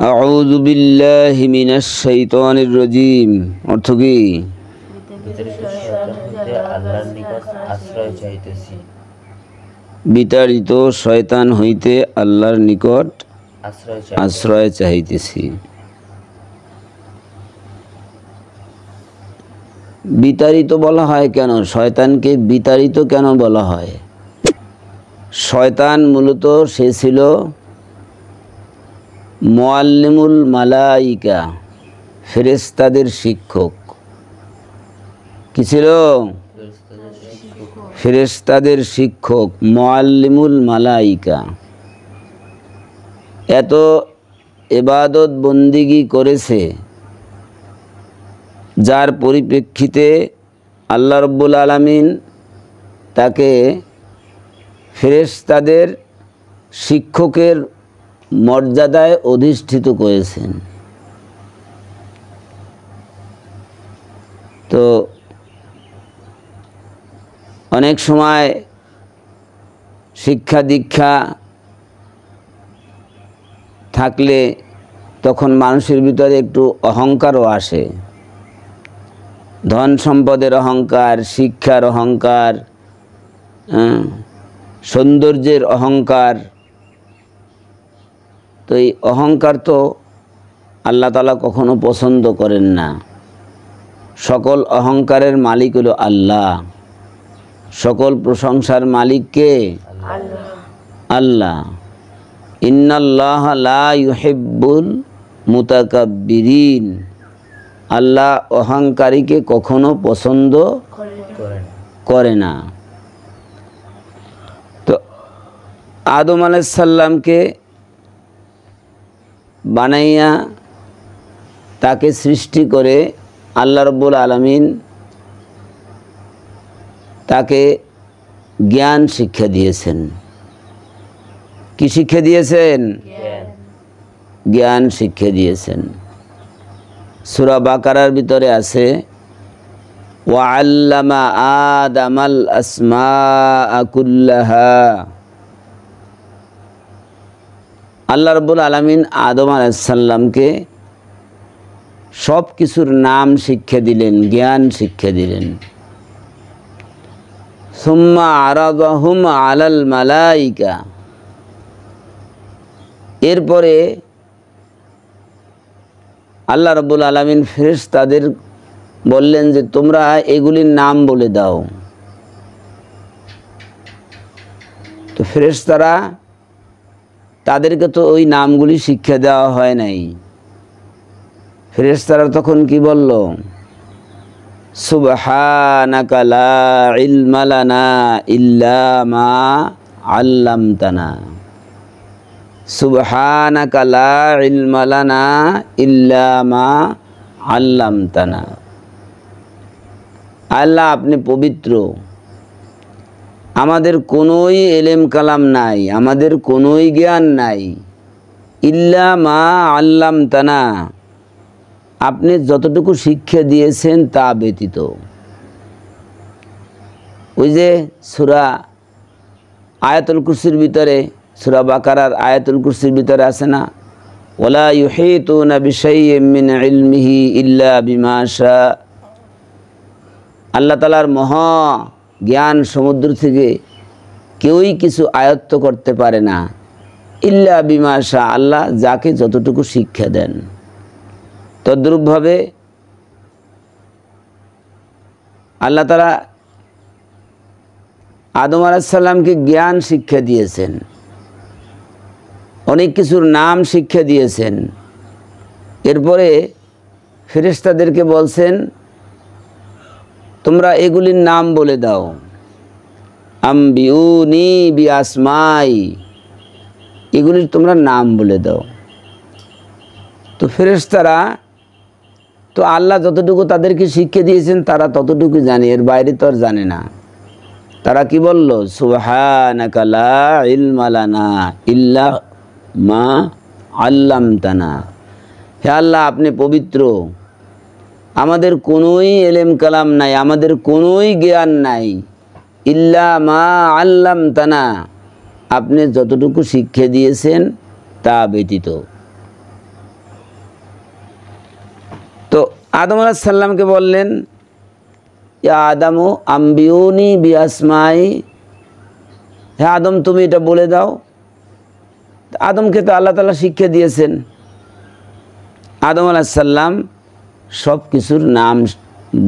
আউযু বিল্লাহি মিনাশ শাইতানির রাজীম। অর্থ কি? বিতাড়িত শয়তান হইতে আল্লাহর নিকট আশ্রয় চাহিতেছি। বিতাড়িত বলা হয় কেন? শয়তানকে বিতাড়িত কেন বলা হয়? শয়তান মূলত সে ছিল মুআল্লিমুল মালাইকা, ফেরেশতাদের শিক্ষক। কি ছিল? ফেরেশতাদের শিক্ষক, মুআল্লিমুল মালাইকা। এত ইবাদত বন্দিগি করেছে, যার পরিপ্রেক্ষিতে আল্লাহ রাব্বুল আলামিন তাকে ফেরেশতাদের শিক্ষকের মর্যাদায় অধিষ্ঠিত করেছেন। তো অনেক সময় শিক্ষা দীক্ষা থাকলে তখন মানুষের ভিতরে একটু অহংকারও আসে। ধন সম্পদের অহংকার, শিক্ষার অহংকার, সৌন্দর্যের অহংকার। তো এই অহংকার তো আল্লাহ তাআলা কখনো পছন্দ করেন না। সকল অহংকারের মালিক হলো আল্লাহ। সকল প্রশংসার মালিক কে? আল্লাহ। ইন্নাল্লাহা লা ইউহিব্বুল মুতাকাব্বিরিন। আল্লাহ অহংকারীকে কখনো পছন্দ করে না। তো আদম আলাইহিস সালামকে বানাইয়া তাকে সৃষ্টি করে আল্লাহ রাব্বুল আলামিন তাকে জ্ঞান শিক্ষা দিয়েছেন। কি শিক্ষা দিয়েছেন? জ্ঞান শিক্ষা দিয়েছেন। সূরা বাকারার ভিতরে আছে ওয়া আল্লামা আদামাল আসমাআ কুল্লাহা। আল্লাহ রাব্বুল আলামিন আদম আলাইহিস সালামকে সব কিছুর নাম শিক্ষা দিলেন, জ্ঞান শিক্ষা দিলেন। সুম্মা আরাদাহুম আলাল মালাইকা। এরপরে আল্লাহ রাব্বুল আলামিন ফেরেশতাদের বললেন যে তোমরা এগুলির নাম বলে দাও। তো ফেরেশতারা, তাদেরকে তো ওই নামগুলি শিক্ষা দেওয়া হয় নাই। ফেরেশতারা তখন কি বলল? সুবহানাকা লা ইলমা লানা ইল্লা মা আল্লামতানা। সুবহানাকা লা ইলমা লানা ইল্লা মা আল্লামতানা। আল্লাহ আপনি পবিত্র, আমাদের কোনোই এলেম কালাম নাই, আমাদের কোনোই জ্ঞান নাই। ইল্লা মা আল্লামতানা, আপনি যতটুকু শিক্ষা দিয়েছেন তা ব্যতীত। ওই যে সূরা আয়াতুল কুরসির ভিতরে, সূরা বাকারার আয়াতুল কুরসির ভিতরে আছে না, ওয়ালা ইউহিতুনা বিশাইইম মিন ইলমিহি ইল্লা বিমা শা। আল্লাহ তাআলার মহা জ্ঞান সমুদ্র থেকে কেউই কিছু আয়ত্ত করতে পারে না, ইল্লা বিমা শা, আল্লাহ যাকে যতটুকু শিক্ষা দেন। তদ্রূপভাবে আল্লাহ তাআলা আদম আলাইহিস সালামকে জ্ঞান শিক্ষা দিয়েছেন, অনেক কিছুর নাম শিক্ষা দিয়েছেন। এরপরে ফেরেশতাদেরকে বলছেন তোমরা এগুলির নাম বলে দাও। আম্বিউনি বিআসমাই, এগুলির তোমরা নাম বলে দাও। তো ফেরেশতারা তো আল্লাহ যতটুকু তাদেরকে শিক্ষা দিয়েছেন তারা ততটুকু জানে, এর বাইরে তো আর জানে না। তারা কি বলল? সুবহানাকা লা ইলমা লানা ইল্লা মা আল্লামতানা। হে আল্লাহ আপনি পবিত্র, আমাদের কোনোই এলেম কালাম নাই, আমাদের কোনোই জ্ঞান নাই। ইল্লা মা আল্লামতানা, আপনি যতটুকু শিক্ষা দিয়েছেন তা ব্যতীত। আদম আলাইহিস সালামকে বললেন, ইয়া আদামু আম্বিউনি বিআসমাই, হে আদম তুমি এটা বলে দাও। আদমকে তো আল্লাহ তাআলা শিক্ষা দিয়েছেন। আদম আলাইহিস সালাম সব কিছুর নাম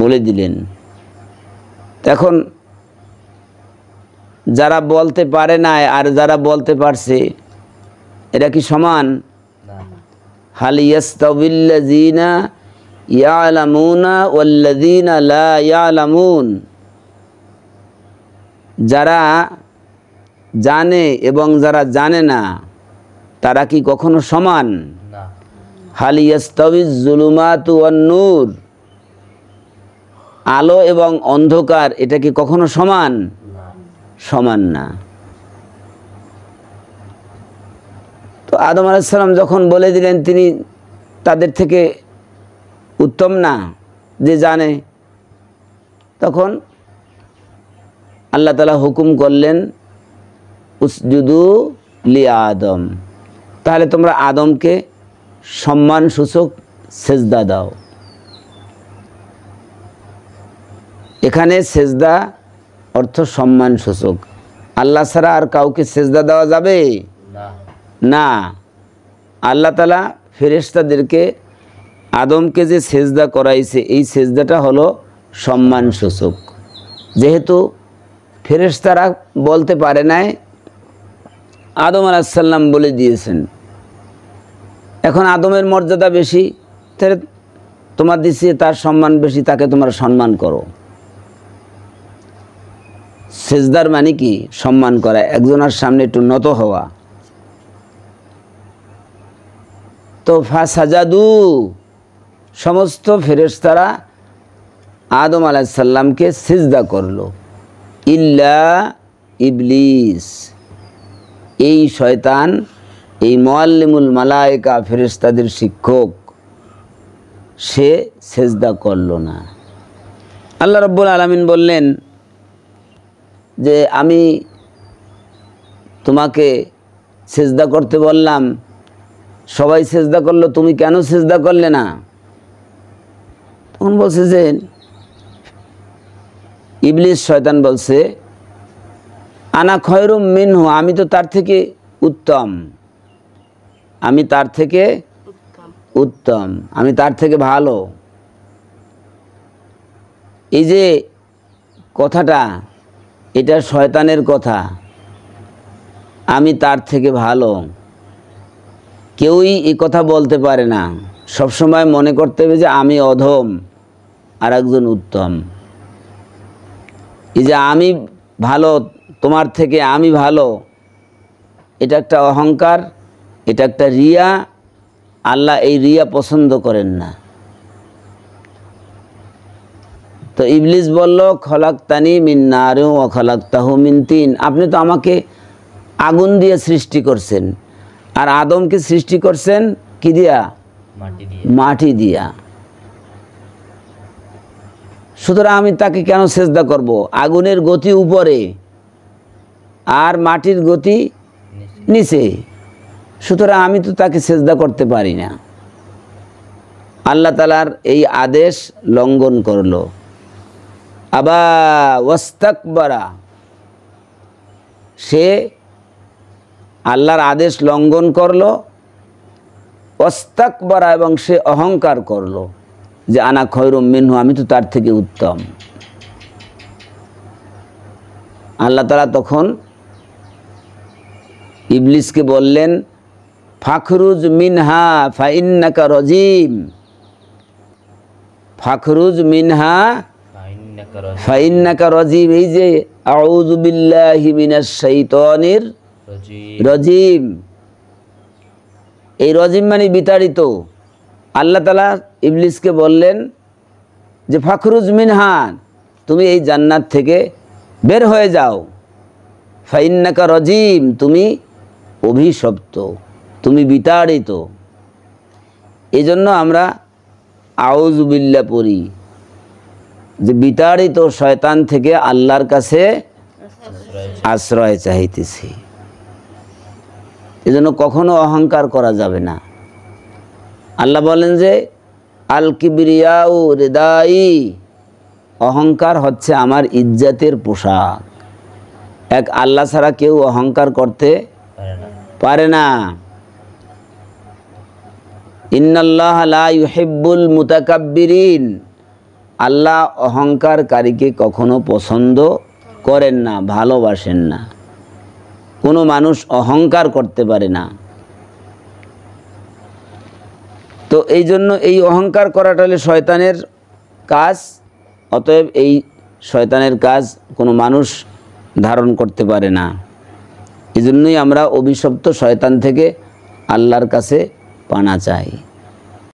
বলে দিলেন। এখন যারা বলতে পারে না আর যারা বলতে পারছে, এরা কি সমান? হাল ইয়াস্তাবিল্লাযীনা ইয়ালামুনা ওয়াল্লাযীনা লা ইয়ালামুন, যারা জানে এবং যারা জানে না তারা কি কখনো সমান? হাল ইয়াস্তাবিজ যুলুমাতু ওয়ান নূর, আলো এবং অন্ধকার এটা কি কখনো সমান? সমান না। তো আদম আলাইহিস সালাম যখন বলে দিলেন তিনি তাদের থেকে উত্তম না, যে জানে, তখন আল্লাহ তাআলা হুকুম করলেন উসজুদু লি আদম, তাহলে তোমরা আদমকে সম্মান সূচক সেজদা দাও। এখানে সেজদা অর্থ সম্মান সূচক। আল্লাহ ছাড়া আর কাউকে সেজদা দেওয়া যাবে না। আল্লাহ তাআলা ফেরেশতাদেরকে আদমকে যে সেজদা করাইছে, এই সেজদাটা হলো সম্মান সূচক। যেহেতু ফেরেশতারা বলতে পারে নাই, আদম আলাইহিস সালাম বলে দিয়েছেন। এখন আদমের মর্যাদা বেশি, তাহলে তোমার দিছে তার সম্মান বেশি, তাকে তোমরা সম্মান করো। সেজদার মানে কি? সম্মান করা, একজনের সামনে একটু নত হওয়া। তো ফাসাজাদু, সমস্ত ফেরেশতারা আদম আলাইহিস সালামকে সিজদা করলো, ইল্লা ইবলিস, এই শয়তান, এই মুআল্লিমুল মালায়েকা ফেরেশতাদের শিক্ষক, সে সেজদা করলো না। আল্লাহ রাব্বুল আলামিন বললেন যে আমি তোমাকে সেজদা করতে বললাম, সবাই সেজদা করলো, তুমি কেন সেজদা করলে না? তখন বলছে যে ইবলিস শয়তান বলছে, আনা খয়রুম মিনহু, আমি তো তার থেকে উত্তম, আমি তার থেকে উত্তম, আমি তার থেকে ভালো। এই যে কথাটা, এটা শয়তানের কথা, আমি তার থেকে ভালো। কেউই এই কথা বলতে পারে না, সবসময় মনে করতে হবে যে আমি অধম আর একজন উত্তম। এই যে আমি ভালো, তোমার থেকে আমি ভালো, এটা একটা অহংকার, এটা একটা রিয়া। আল্লাহ এই রিয়া পছন্দ করেন না। তো ইবলিস বলল, খলাকতানি মিন নারিন ওয়া খলাকতাহু মিন তিন, আপনি তো আমাকে আগুন দিয়ে সৃষ্টি করছেন, আর আদমকে সৃষ্টি করছেন কি দিয়া? মাটি দিয়া। সুতরাং আমি তাকে কেন সেজদা করব? আগুনের গতি উপরে আর মাটির গতি নিচে, সুতরাং আমি তো তাকে সেজদা করতে পারি না। আল্লাহ তাআলার এই আদেশ লঙ্ঘন করলো। আবা ওয়াস্তাকবারা, সে আল্লাহর আদেশ লঙ্ঘন করলো, ওয়াস্তাকবারা, এবং সে অহংকার করলো যে আনা খয়রুম মিনহু, আমি তো তার থেকে উত্তম। আল্লাহ তাআলা তখন ইবলিসকে বললেন, ফাখরুজ মিনহা ফাইন্নাকা রাজিম, ফাখরুজ মিনহা ফাইন্নাকা রাজিম, এই যে আউযু বিল্লাহি মিনাশ শাইতানির রাজিম, এই রাজিম মানে বিতাড়িত। আল্লাহ তাআলা ইবলিসকে বললেন যে ফাখরুজ মিনহা, তুমি এই জান্নাত থেকে বের হয়ে যাও, ফাইন্নাকা রাজিম, তুমি অভিশপ্ত, তুমি বিতাড়িত। এই জন্য আমরা আউযু বিল্লাহ পড়ি, যে বিতাড়িত শয়তান থেকে আল্লাহর কাছে আশ্রয় চাইতেছি। এই জন্য কখনো অহংকার করা যাবে না। আল্লাহ বলেন যে আল কিবরিয়াউ রিদাই, অহংকার হচ্ছে আমার ইজ্জতের পোশাক। এক আল্লাহ ছাড়া কেউ অহংকার করতে পারে না। ইন্নাল্লাহ লা ইউহিব্বুল মুতাকাব্বিরিন, আল্লাহ অহংকারকারীকে কখনো পছন্দ করেন না, ভালোবাসেন না। কোনো মানুষ অহংকার করতে পারে না। তো এই জন্য এই অহংকার করাটা হলে শয়তানের কাজ। অতএব এই শয়তানের কাজ কোনো মানুষ ধারণ করতে পারে না। এই জন্যই আমরা অভিশপ্ত শয়তান থেকে আল্লাহর কাছে পানা চাই।